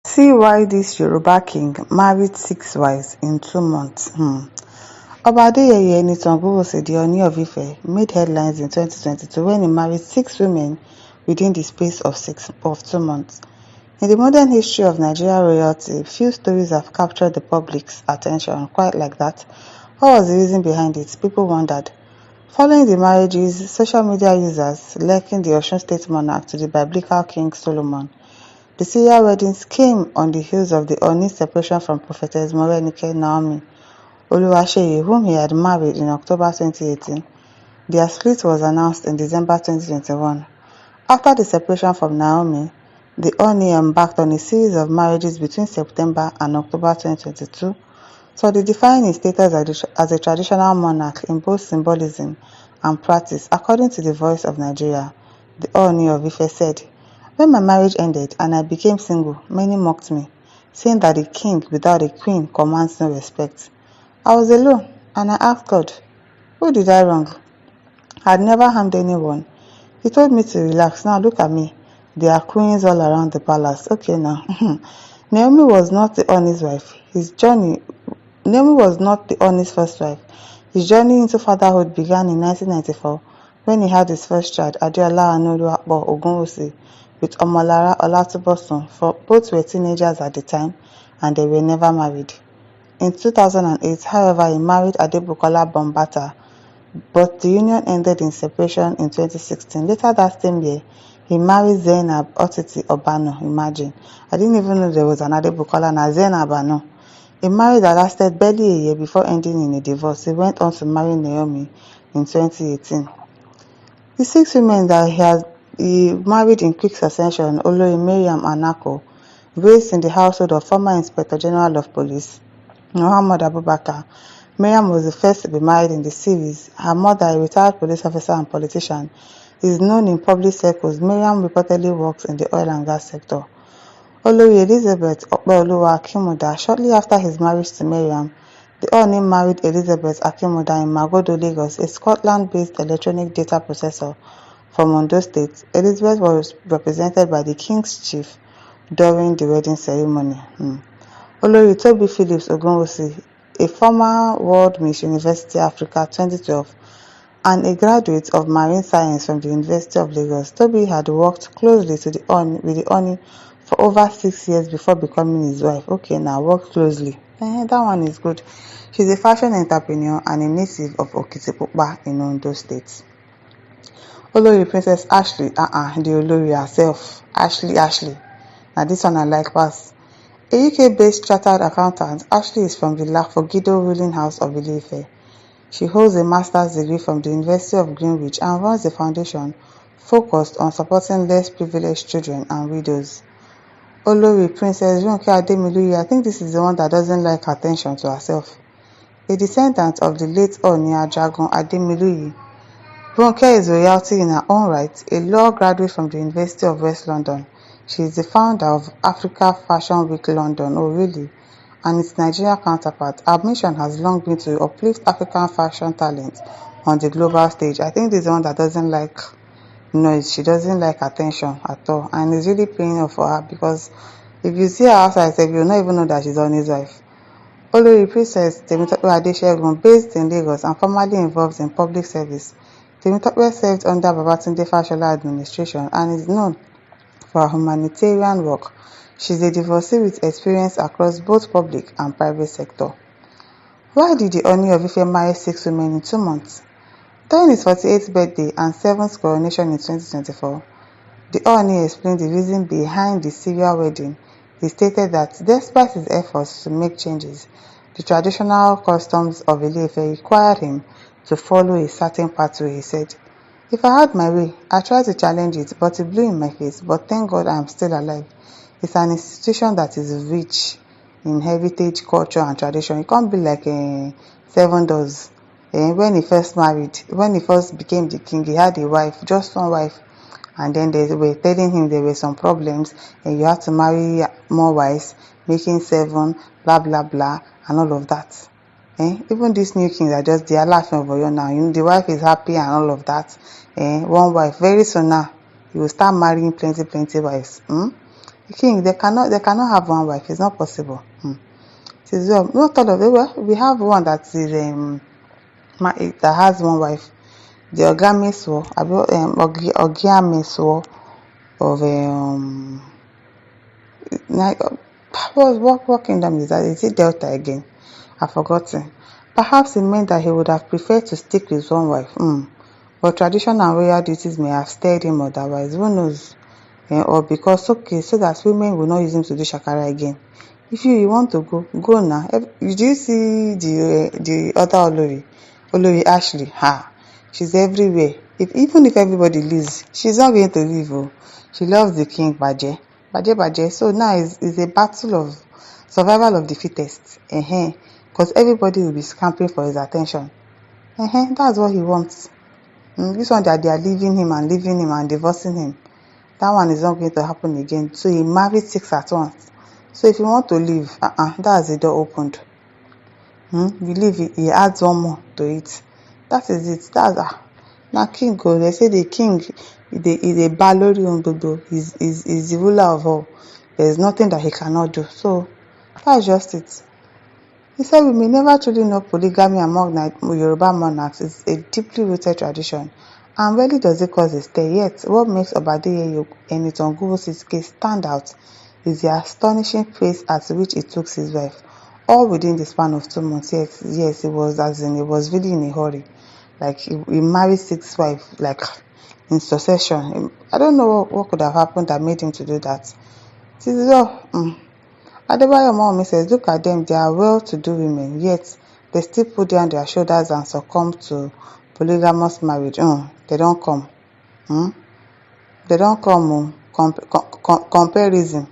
See why this Yoruba king married 6 wives in 2 months. Oba Adeyeye Enitan-Ogunwusi, the Ooni of Ife, made headlines in 2022 when he married 6 women within the space of 2 months. In the modern history of Nigerian royalty, few stories have captured the public's attention quite like that. What was the reason behind it? People wondered. Following the marriages, social media users likened the Osun State monarch to the biblical King Solomon. The serial weddings came on the heels of the Ooni's separation from Prophetess Morenike Naomi Oluwaseyi, whom he had married in October 2018. Their split was announced in December 2021. After the separation from Naomi, the Ooni embarked on a series of marriages between September and October 2022, solidifying his status as a traditional monarch in both symbolism and practice. According to the Voice of Nigeria, the Ooni of Ife said, "When my marriage ended and I became single, many mocked me, saying that a king without a queen commands no respect. I was alone, and I asked God, who did I wrong? I had never harmed anyone. He told me to relax. Now look at me. There are queens all around the palace." Okay now. Naomi was not the Ooni's wife. Naomi was not the Ooni's first wife. His journey into fatherhood began in 1994 when he had his first child, Adeola Anoluwapo Ogunwusi, with Omolara Olatubosun. Both were teenagers at the time and they were never married. In 2008, however, he married Adebukola Bombata, but the union ended in separation in 2016. Later that same year, he married Zainab Otiti Obano. Imagine. I didn't even know there was an Adebukola and Zainab Obano. A marriage that lasted barely a year before ending in a divorce. He went on to marry Naomi in 2018. The 6 women that he married in quick succession: Olori Mariam Anako, raised in the household of former Inspector General of Police Muhammad Abubakar. Mariam was the first to be married in the series. Her mother, a retired police officer and politician, is known in public circles. Mariam reportedly works in the oil and gas sector. Olori Elizabeth Opeoluwa Akimuda. Shortly after his marriage to Mariam, the Ooni married Elizabeth Akimuda in Magodo, Lagos, a Scotland-based electronic data processor from Ondo State. Elizabeth was represented by the King's Chief during the wedding ceremony. Olori Toby Phillips Ogunwusi, a former World Miss University Africa 2012 and a graduate of Marine Science from the University of Lagos. Toby had worked closely with the Ooni for over 6 years before becoming his wife. Okay, now work closely. That one is good. She's a fashion entrepreneur and a native of Okitipupa in Ondo State. Olori Princess Ashley, the Olori herself, Ashley. Now this one I like pass. A UK-based chartered accountant, Ashley is from the Lafogido ruling house of Ile-Ife. She holds a master's degree from the University of Greenwich and runs a foundation focused on supporting less privileged children and widows. Olori Princess Ronke Ademiluyi, I think this is the one that doesn't like attention to herself. A descendant of the late Ooni Ajagun Ademiluyi, Ronke is royalty in her own right, a law graduate from the University of West London. She is the founder of Africa Fashion Week London, oh really, and its Nigeria counterpart. Her mission has long been to uplift African fashion talent on the global stage. I think this is the one that doesn't like noise. She doesn't like attention at all, and it's really paying off for her because if you see her outside, you'll not even know that she's on his wife. Olori Princess Temitope Adesegun, based in Lagos and formerly involved in public service. Temitope served under Babatunde Fashola administration and is known for her humanitarian work. She's a divorcee with experience across both public and private sector. Why did the Ooni of Ife marry 6 women in 2 months? During his 48th birthday and 7th coronation in 2024, the Ooni explained the reason behind the serial wedding. He stated that despite his efforts to make changes, the traditional customs of Ile-Ife required him to follow a certain pathway. He said, "If I had my way, I tried to challenge it, but it blew in my face. But thank God I am still alive. It's an institution that is rich in heritage, culture, and tradition. It can't be like 7 doors. When he first became the king, he had a wife, just one wife. And then they were telling him there were some problems and you have to marry more wives, making 7, blah, blah, blah, and all of that. Even these new kings are just, they are laughing over you now. The wife is happy and all of that. One wife. Very soon now, you will start marrying plenty wives. The king, they cannot have one wife. It's not possible. It is well. Not all of them. Well, we have one that is that has one wife. The Ogameso, Ogiameso of what kingdom is that? Is it Delta again? I've forgotten. Perhaps it meant that he would have preferred to stick with one wife. But tradition and royal duties may have stirred him otherwise. Who knows? Or because so that women will not use him to do shakara again. If you want to go now. Did you see the other Olori Ashley? She's everywhere. Even if everybody leaves, she's not going to leave. Oh. She loves the king, Baje. So now is a battle of survival of the fittest. Because everybody will be scampering for his attention. That's what he wants. This one that they are leaving him and divorcing him. That one is not going to happen again. So he married 6 at once. So if you want to leave, that's the door opened. You leave, he adds one more to it. That is it. That's now king go. They say the king is a balori on Dodo. Is the ruler of all. There is nothing that he cannot do. So that's just it. He said we may never truly know polygamy among Yoruba monarchs. It's a deeply rooted tradition. And rarely does it cause a stir. Yet, what makes Obadiah Enitonguwusi's case stand out is the astonishing pace at which he took his wife, all within the span of 2 months. Yes, it was really in a hurry. Like he married 6 wives, like in succession. I don't know what could have happened that made him to do that. This is all. Adebayo Omomi says, look at them, they are well-to-do women, yet they still put down their shoulders and succumb to polygamous marriage. They don't come. They don't come. Comparison.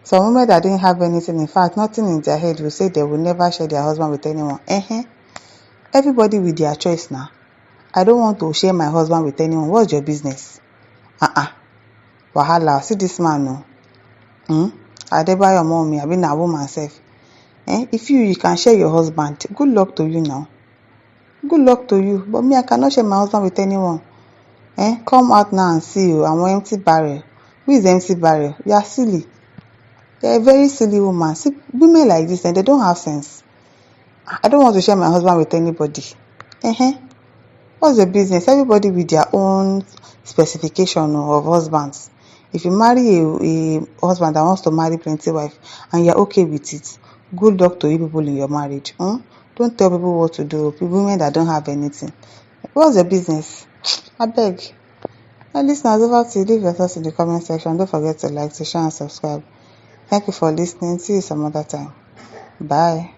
Some women that didn't have anything, in fact, nothing in their head, will say they will never share their husband with anyone. Everybody with their choice now. I don't want to share my husband with anyone. What's your business? Wahala. See this man, no? Adebayo Omomi, I mean a woman self. If you can share your husband, good luck to you now. Good luck to you. But me, I cannot share my husband with anyone. Come out now and see you. I'm an empty barrel. Who is the empty barrel? You are silly. You're a very silly woman. See, women like this, and they don't have sense. I don't want to share my husband with anybody. What's the business? Everybody with their own specification of husbands. If you marry a husband that wants to marry plenty wife and you're okay with it, good luck to you people in your marriage. Don't tell people what to do. Women that don't have anything. What's the business? I beg. Now listeners, over to you. Leave your thoughts in the comment section. Don't forget to like, to share and subscribe. Thank you for listening. See you some other time. Bye.